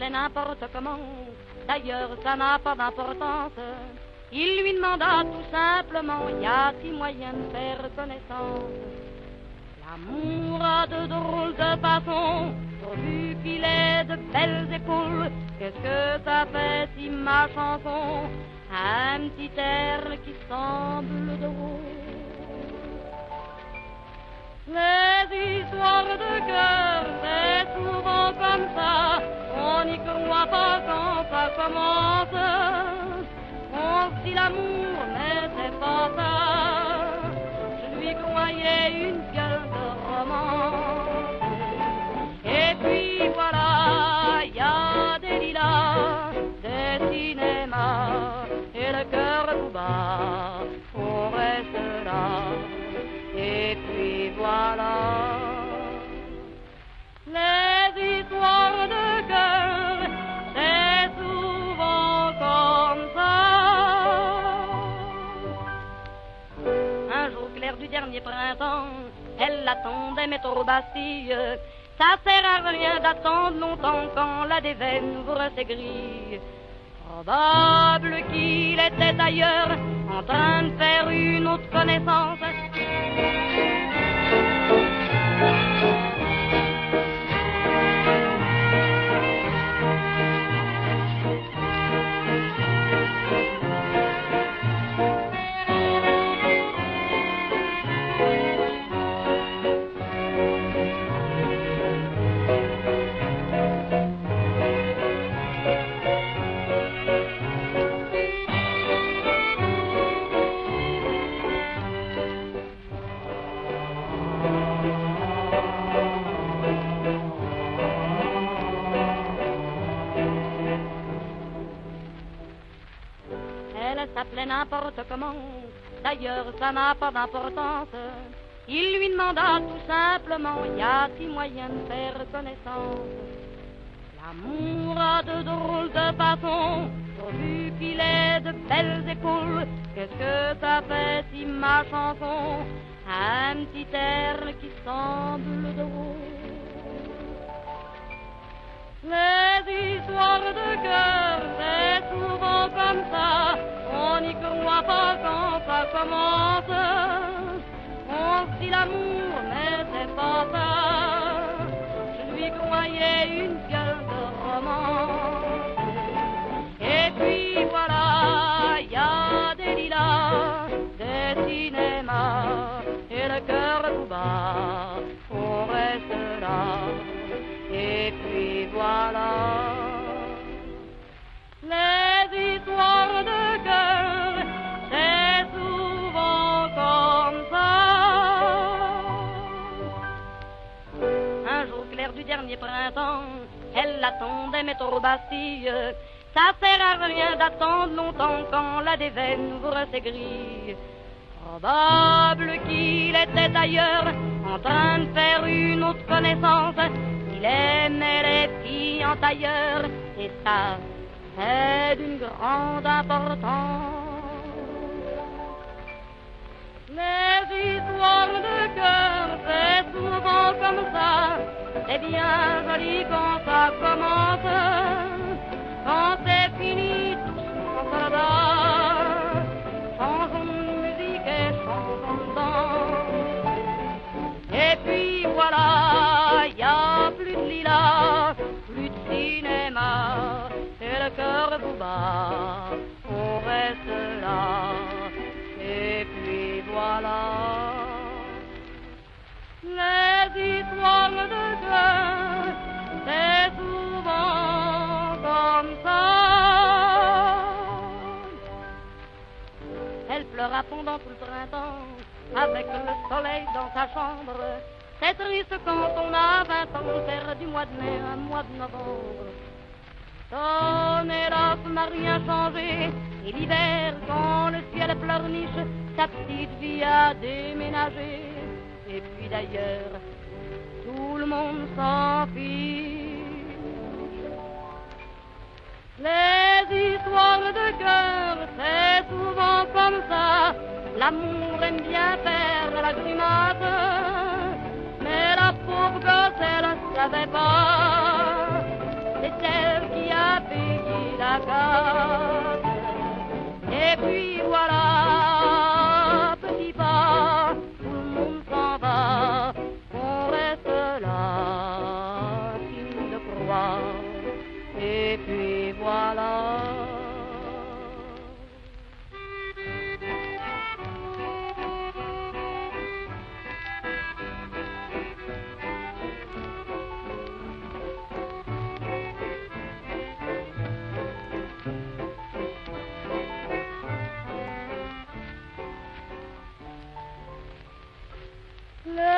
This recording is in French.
s'appelait n'importe comment, d'ailleurs ça n'a pas d'importance. Il lui demanda tout simplement, y a-t-il moyen de faire connaissance? L'amour a de drôles de façons, pourvu qu'il ait de belles épaules. Qu'est-ce que ça fait si ma chanson a un petit air qui semble drôle? Les histoires de cœur, c'est souvent comme ça, on n'y croit pas quand ça commence. On se dit l'amour, mais c'est pas ça, je lui croyais une gueule de romance. Et puis voilà, y a des lilas, des cinémas, et le cœur tout bas, on reste là. Et puis voilà, les histoires de cœur, c'est souvent comme ça. Un jour clair du dernier printemps, elle l'attendait mais trop Bastille. Ça sert à rien d'attendre longtemps quand la déveine ouvre ses grilles. Probable qu'il était ailleurs, en train de faire une autre connaissance. S'appelait n'importe comment, d'ailleurs ça n'a pas d'importance. Il lui demanda tout simplement, y a-t-il moyen de faire connaissance? L'amour a de drôles de façons, pourvu qu'il ait de belles épaules. Qu'est-ce que ça fait si ma chanson a un petit air qui semble drôle? Les histoires de cœur, c'est souvent comme ça, on n'y croit pas quand ça commence. On se dit l'amour, mais c'est pas ça, je lui croyais une gueule de romance. Et puis voilà, y a des lilas, des cinémas, et le cœur tout bas, on reste là. Et puis voilà, les histoires de cœur, c'est souvent comme ça. Un jour clair du dernier printemps, elle l'attendait mais trop Bastille. Ça sert à rien d'attendre longtemps quand la déveine ouvre ses grilles. Probable qu'il était ailleurs, en train de faire une autre connaissance. Il aimait les filles en tailleur, et ça, c'est d'une grande importance. Les histoires de cœur, c'est souvent comme ça, c'est bien joli quand ça commence. Quand c'est fini, tout s'en va, changeons de musique et changeons de danse. Et puis voilà, y a plus de lilas, plus de cinéma, et le cœur vous bat, on reste là. Et puis voilà, les histoires de cœur, c'est souvent comme ça. Elle pleura pendant tout le printemps, avec le soleil dans sa chambre. C'est triste quand on a 20 ans, faire du mois de mai à mois de novembre. Ton hélas n'a rien changé, et l'hiver, quand le ciel pleurniche, ta petite vie a déménagé. Et puis d'ailleurs, tout le monde s'en fiche. Les histoires de cœur, c'est souvent comme ça. L'amour aime bien faire la grimace, mais la pauvre gosse, elle ne savait pas. C'est elle qui la case. Et puis voilà, petit pas, tout le monde s'en va, on reste là, signe de croix. Et puis voilà. Le